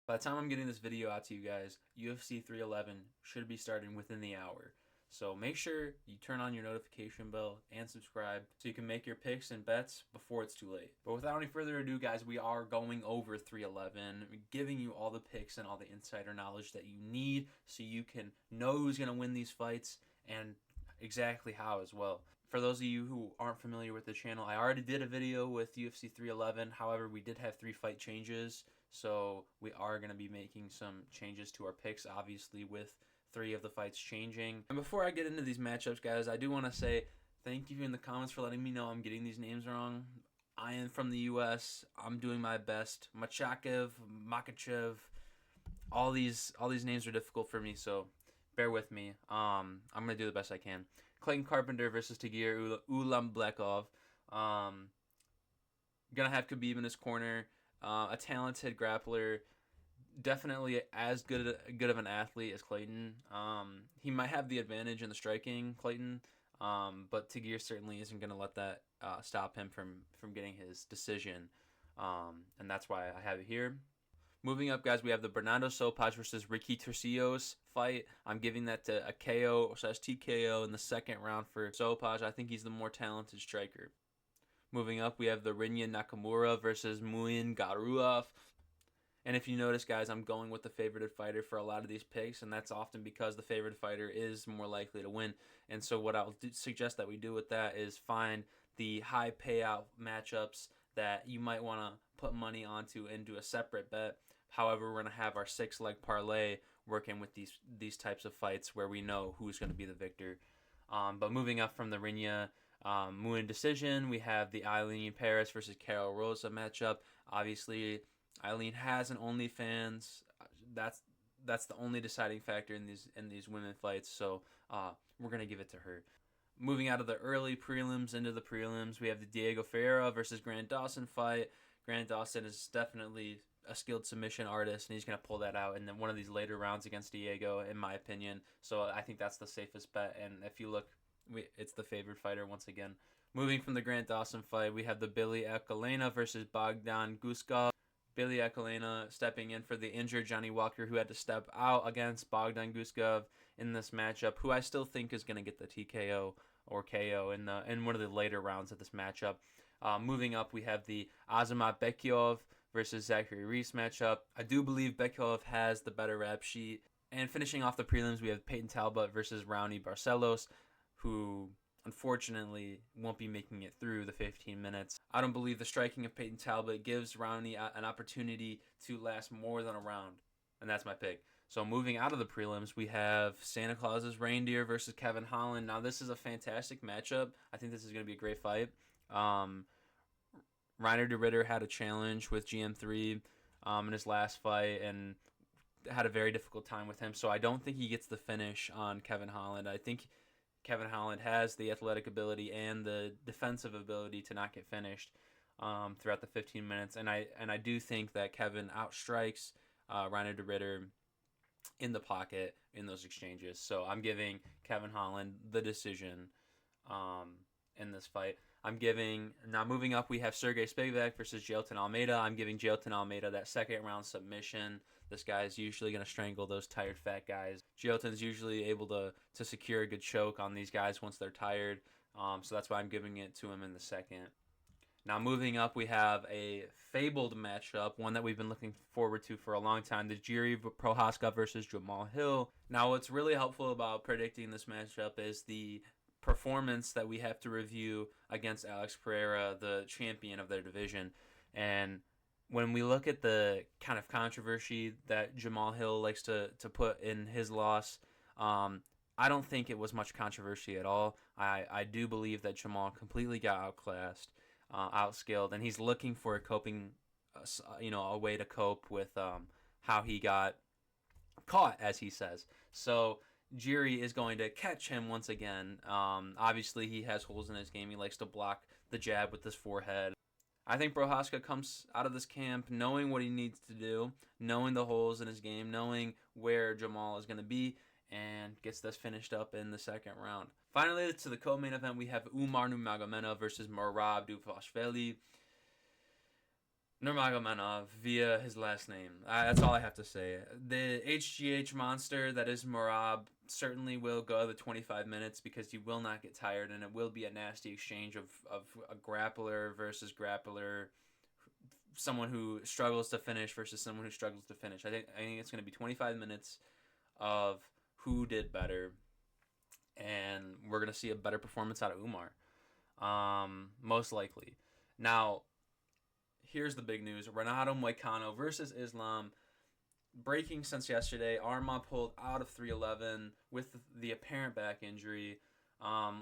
By the time I'm getting this video out to you guys, UFC 311 should be starting within the hour. So make sure you turn on your notification bell and subscribe so you can make your picks and bets before it's too late. But without any further ado, guys, we are going over 311, giving you all the picks and all the insider knowledge that you need so you can know who's going to win these fights and exactly how as well. For those of you who aren't familiar with the channel, I already did a video with UFC 311. However, we did have 3 fight changes, so we are going to be making some changes to our picks, obviously, with 3 of the fights changing. And before I get into these matchups, guys, I do want to say thank you in the comments for letting me know I'm getting these names wrong. I am from the U.S. I'm doing my best. Makhachev, all these names are difficult for me, so bear with me. I'm gonna do the best I can. Clayton Carpenter versus Tagir Ulanbekov. Gonna have Khabib in his corner. A talented grappler. Definitely as good of an athlete as Clayton. He might have the advantage in the striking, Clayton. But Tagir certainly isn't gonna let that stop him from getting his decision. And that's why I have it here. Moving up, guys, we have the Bernardo Sopaj versus Ricky Turcios fight. I'm giving that to a KO/TKO in the second round for Sopaj. I think he's the more talented striker. Moving up, we have the Rinya Nakamura versus Muin Garuov. And if you notice, guys, I'm going with the favorited fighter for a lot of these picks, and that's often because the favorite fighter is more likely to win. And so what I'll suggest that we do with that is find the high payout matchups that you might want to put money onto and do a separate bet. However, we're going to have our 6-leg parlay working with these types of fights where we know who's going to be the victor. But moving up from the Rinya Muin decision, we have the Eileen Paris versus Carol Rosa matchup. Obviously, Eileen has an OnlyFans. That's the only deciding factor in these women fights. So we're gonna give it to her. Moving out of the early prelims into the prelims, we have the Diego Ferreira versus Grant Dawson fight. Grant Dawson is definitely a skilled submission artist, and he's going to pull that out in one of these later rounds against Diego, in my opinion. So I think that's the safest bet. And if you look, it's the favored fighter once again. Moving from the Grant Dawson fight, we have the Billy Ekalena versus Bogdan Guskov. Billy Ekalena stepping in for the injured Johnny Walker, who had to step out against Bogdan Guskov in this matchup, who I still think is going to get the TKO or KO in one of the later rounds of this matchup. Moving up, we have the Azamat Bekiov versus Zachary Reese matchup. I do believe Bekiov has the better rap sheet. And finishing off the prelims, we have Peyton Talbot versus Raoni Barcelos, who unfortunately won't be making it through the 15 minutes. I don't believe the striking of Peyton Talbot gives Raoni an opportunity to last more than a round. And that's my pick. So moving out of the prelims, we have Santa Claus's Reindeer versus Kevin Holland. Now this is a fantastic matchup. I think this is going to be a great fight. Reiner de Ritter had a challenge with GM3 in his last fight and had a very difficult time with him. So I don't think he gets the finish on Kevin Holland. I think Kevin Holland has the athletic ability and the defensive ability to not get finished throughout the 15 minutes. And I do think that Kevin outstrikes Reiner de Ritter in the pocket in those exchanges. So I'm giving Kevin Holland the decision in this fight. Now moving up, we have Sergey Spivak versus Jailton Almeida. I'm giving Jailton Almeida that second round submission. This guy is usually going to strangle those tired fat guys. Jailton's usually able to secure a good choke on these guys once they're tired. So that's why I'm giving it to him in the second. Now moving up, we have a fabled matchup, one that we've been looking forward to for a long time, the Jiri Prohaska versus Jamal Hill. Now what's really helpful about predicting this matchup is the performance that we have to review against Alex Pereira, the champion of their division. And when we look at the kind of controversy that Jamal Hill likes to put in his loss, I don't think it was much controversy at all. I do believe that Jamal completely got outclassed, outskilled, and he's looking for a way to cope with how he got caught, as he says. So Jiri is going to catch him once again. Obviously, he has holes in his game. He likes to block the jab with his forehead. I think Prohaska comes out of this camp knowing what he needs to do, knowing the holes in his game, knowing where Jamal is going to be, and gets this finished up in the second round. Finally, to the co-main event, we have Umar Nurmagomedov versus Merab Dvalishvili. Nurmagomedov via his last name. That's all I have to say. The HGH monster that is Merab certainly will go the 25 minutes because he will not get tired, and it will be a nasty exchange of a grappler versus grappler, someone who struggles to finish versus someone who struggles to finish. I think it's going to be 25 minutes of who did better, and we're going to see a better performance out of Umar, most likely. Now, here's the big news: Renato Moicano versus Islam. Breaking since yesterday, Arma pulled out of 311 with the apparent back injury,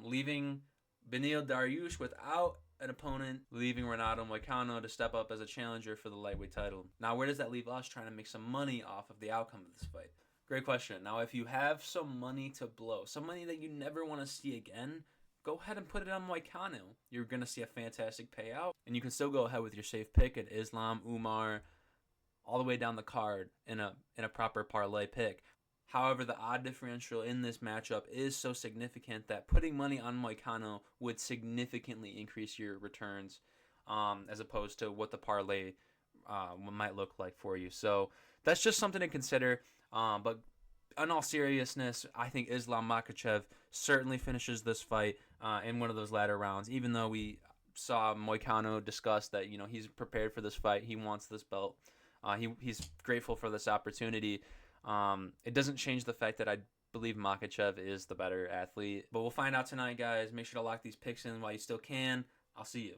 leaving Benil Dariush without an opponent, leaving Renato Moicano to step up as a challenger for the lightweight title. Now, where does that leave us trying to make some money off of the outcome of this fight? Great question. Now, if you have some money to blow, some money that you never want to see again, go ahead and put it on Moicano. You're going to see a fantastic payout, and you can still go ahead with your safe pick at Islam, Umar, all the way down the card in a proper parlay pick. However, the odd differential in this matchup is so significant that putting money on Moicano would significantly increase your returns, as opposed to what the parlay might look like for you. So that's just something to consider. But in all seriousness, I think Islam Makhachev certainly finishes this fight in one of those latter rounds, even though we saw Moicano discuss that he's prepared for this fight. He wants this belt. He's grateful for this opportunity. It doesn't change the fact that I believe Makhachev is the better athlete. But we'll find out tonight, guys. Make sure to lock these picks in while you still can. I'll see you.